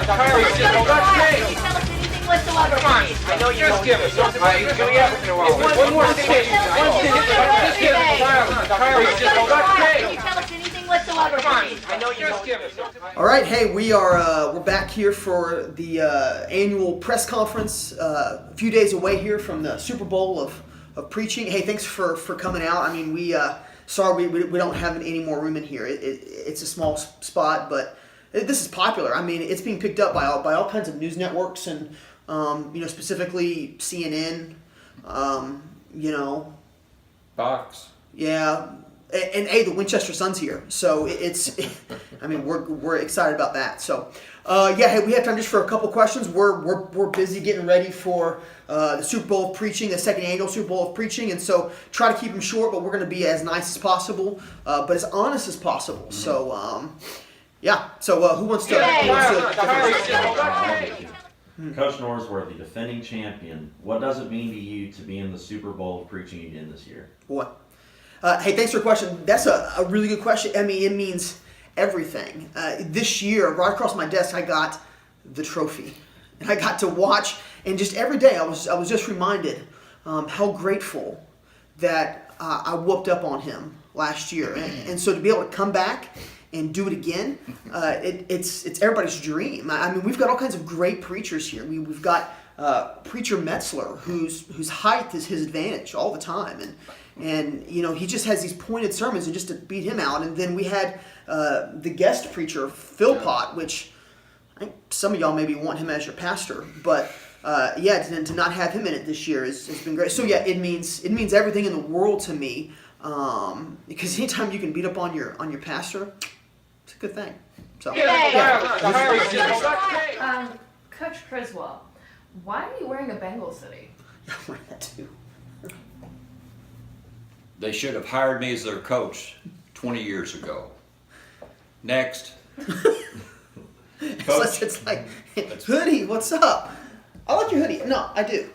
tell us anything whatsoever. Come on, I know you just give us. One more thing. Just give us silence. Can you tell us anything whatsoever? Come on, I know you just give us. All right, hey, we're back here for the annual press conference. A few days away here from the Super Bowl of preaching. Hey, thanks for coming out. I mean, we don't have any more room in here. It's a small spot, but this is popular. I mean, it's being picked up by all kinds of news networks and specifically CNN. Fox. Yeah. And the Winchester Sun's here, so we're excited about that. So, hey, we have time just for a couple questions. We're busy getting ready for the Super Bowl of Preaching, the second annual Super Bowl of Preaching, and so try to keep them short, but we're going to be as nice as possible, but as honest as possible. Mm-hmm. So, So, who wants to? Coach Norsworthy, defending champion. What does it mean to you to be in the Super Bowl of Preaching again this year? What? Hey, thanks for the question. That's a really good question. I mean, it means everything. This year, right across my desk, I got the trophy. And I got to watch, and just every day I was just reminded how grateful that I whooped up on him last year. And so to be able to come back and do it again, it's everybody's dream. I mean, we've got all kinds of great preachers here. We've got Preacher Metzler, whose height is his advantage all the time. And he just has these pointed sermons, and just to beat him out. And then we had the guest preacher, Philpott, which I think some of y'all maybe want him as your pastor. But to not have him in it this year has been great. So it means everything in the world to me, because anytime you can beat up on your pastor, it's a good thing. So Coach Criswell, why are you wearing a Bengals hoodie? I wear that too. They should have hired me as their coach 20 years ago. Next. It's like, hoodie, what's up? I like your hoodie. No, I do.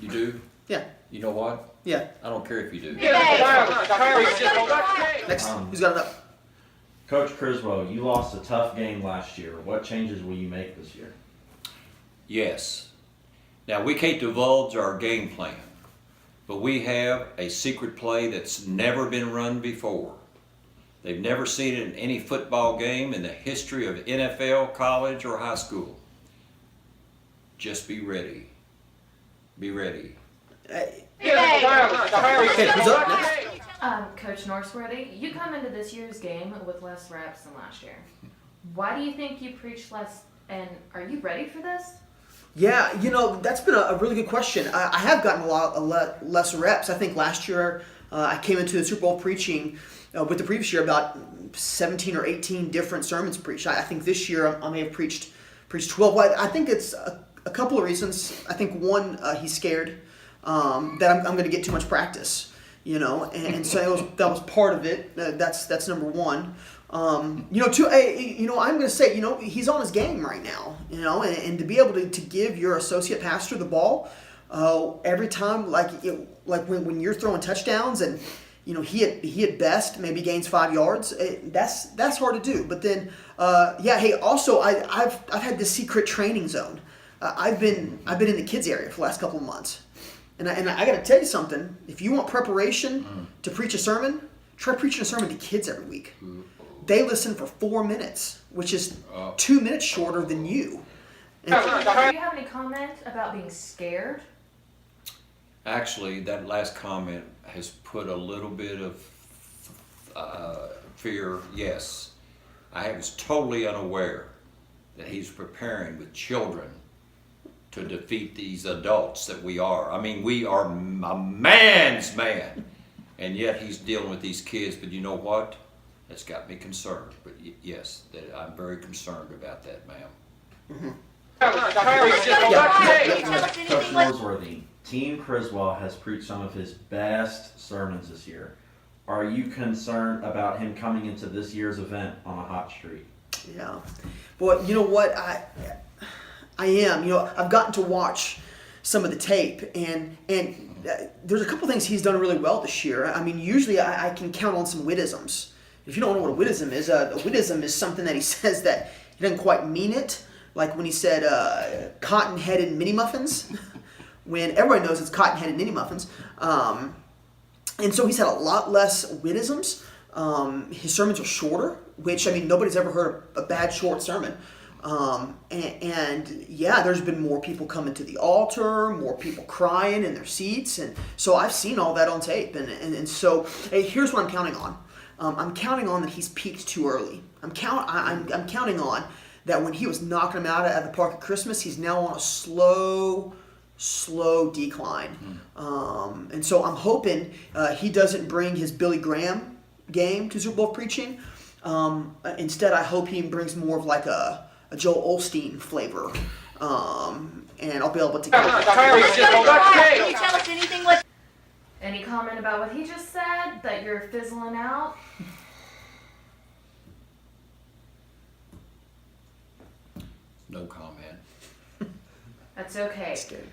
You do? Yeah. You know what? Yeah. I don't care if you do. Next, who's got it up? Coach Criswell, you lost a tough game last year. What changes will you make this year? Yes. Now, we can't divulge our game plan, but we have a secret play that's never been run before. They've never seen it in any football game in the history of NFL, college, or high school. Just be ready. Be ready. Okay, who's up next? Coach Norsworthy, you come into this year's game with less reps than last year. Why do you think you preached less, and are you ready for this? Yeah, that's been a really good question. I have gotten a lot less reps. I think last year I came into the Super Bowl preaching with the previous year about 17 or 18 different sermons preached. I think this year I may have preached 12. Well, I think it's a couple of reasons. I think one, he's scared that I'm going to get too much practice, and so that was part of it. That's number one. Two, I'm going to say, he's on his game right now, and to be able to give your associate pastor the ball every time, like when you're throwing touchdowns, and he at best maybe gains 5 yards. That's hard to do. But then, also I've had this secret training zone. I've been in the kids area for the last couple of months, and I got to tell you something. If you want preparation to preach a sermon, try preaching a sermon to kids every week. They listen for 4 minutes, which is 2 minutes shorter than you. Do you have any comment about being scared? Actually, that last comment has put a little bit of fear. Yes, I was totally unaware that he's preparing with children to defeat these adults that we are. I mean, we are a man's man, and yet he's dealing with these kids. But you know what? That's got me concerned. But yes, I'm very concerned about that, ma'am. Coach Norsworthy, Team Criswell has preached some of his best sermons this year. Are you concerned about him coming into this year's event on a hot streak? Yeah. Well, you know what? I am. I've gotten to watch some of the tape, and there's a couple things he's done really well this year. I mean, usually I can count on some wittisms. If you don't know what a wittism is something that he says that he doesn't quite mean it. Like when he said cotton-headed mini muffins, when everybody knows it's cotton-headed mini muffins. And so he's had a lot less wittisms. His sermons are shorter, which, I mean, nobody's ever heard a bad short sermon. And yeah, there's been more people coming to the altar, more people crying in their seats. And so I've seen all that on tape. And so hey, here's what I'm counting on. I'm counting on that he's peaked too early. I'm counting on that when he was knocking them out at the park at Christmas, he's now on a slow decline. And so I'm hoping he doesn't bring his Billy Graham game to Super Bowl preaching. Instead, I hope he brings more of like a Joel Osteen flavor. And I'll be able to get Can you tell us anything what? Any comment about what he just said, that you're fizzling out? No comment. That's okay. That's good.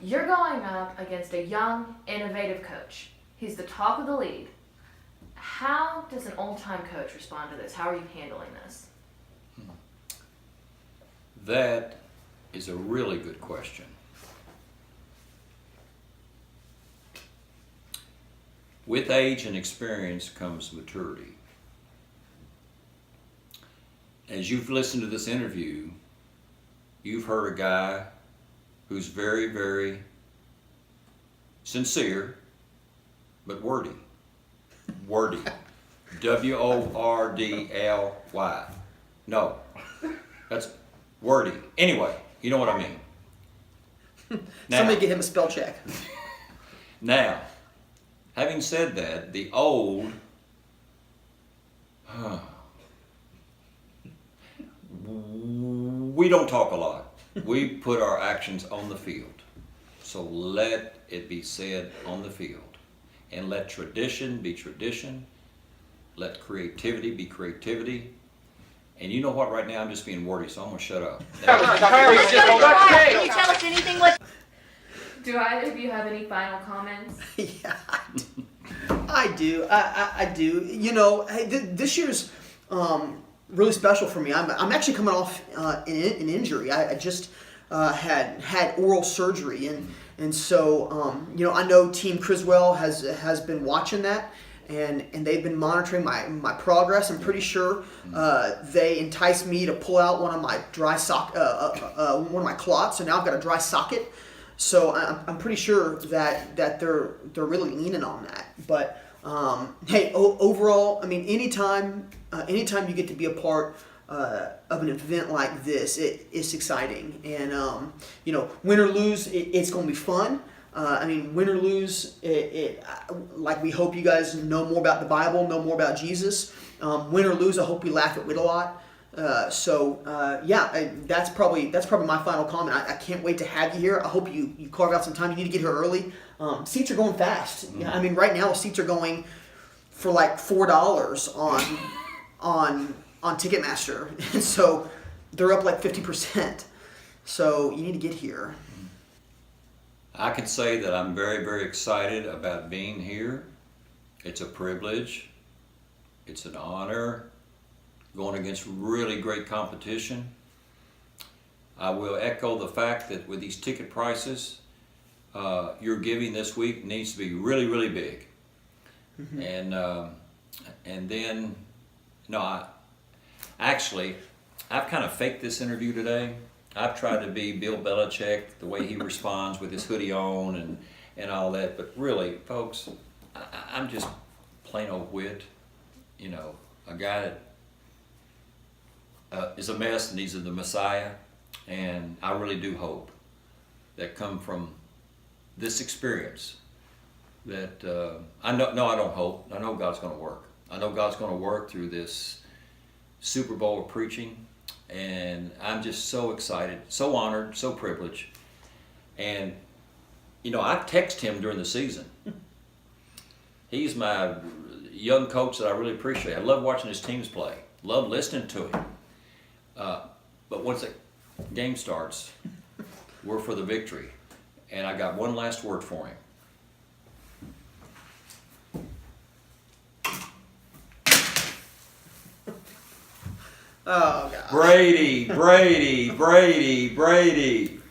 You're going up against a young, innovative coach. He's the top of the league. How does an old-time coach respond to this? How are you handling this? That is a really good question. With age and experience comes maturity. As you've listened to this interview, you've heard a guy who's very, very sincere, but wordy. Wordy. W-O-R-D-L-Y. No, that's wordy. Anyway, you know what I mean. Now, Somebody get him a spell check. now, having said that, the old, we don't talk a lot. We put our actions on the field. So let it be said on the field. And let tradition be tradition. Let creativity be creativity. And you know what? Right now I'm just being wordy, so I'm going to shut up. Can you tell us anything what? Do either of you have any final comments? Yeah, I do. I do. You know, hey, this year's really special for me. I'm actually coming off an injury. I just had oral surgery, and so you know, I know Team Criswell has been watching that, and they've been monitoring my progress. I'm pretty sure they enticed me to pull out one of my one of my clots, so now I've got a dry socket. So I'm pretty sure that they're really leaning on that. But hey, overall, I mean, anytime you get to be a part of an event like this, it's exciting. And you know, win or lose, it's going to be fun. I mean, win or lose, like we hope you guys know more about the Bible, know more about Jesus. Win or lose, I hope we laugh at Wit a lot. Yeah, that's probably my final comment. I can't wait to have you here. I hope you carve out some time. You need to get here early. Seats are going fast. Yeah, I mean, right now seats are going for like $4 on Ticketmaster, and so they're up like 50%. So you need to get here. I can say that I'm very, very excited about being here. It's a privilege. It's an honor. Going against really great competition. I will echo the fact that with these ticket prices, your giving this week needs to be really, really big. Mm-hmm. And then, no, I've kind of faked this interview today. I've tried to be Bill Belichick, the way he responds with his hoodie on and all that. But really, folks, I'm just plain old Wit. You know, a guy that is a mess and he's the Messiah. And I really do hope that come from this experience that I don't hope. I know God's going to work. I know God's going to work through this Super Bowl of preaching. And I'm just so excited, so honored, so privileged. And, you know, I text him during the season. He's my young coach that I really appreciate. I love watching his teams play. Love listening to him. But once the game starts, we're for the victory. And I got one last word for him. Oh, God. Brady, Brady, Brady, Brady.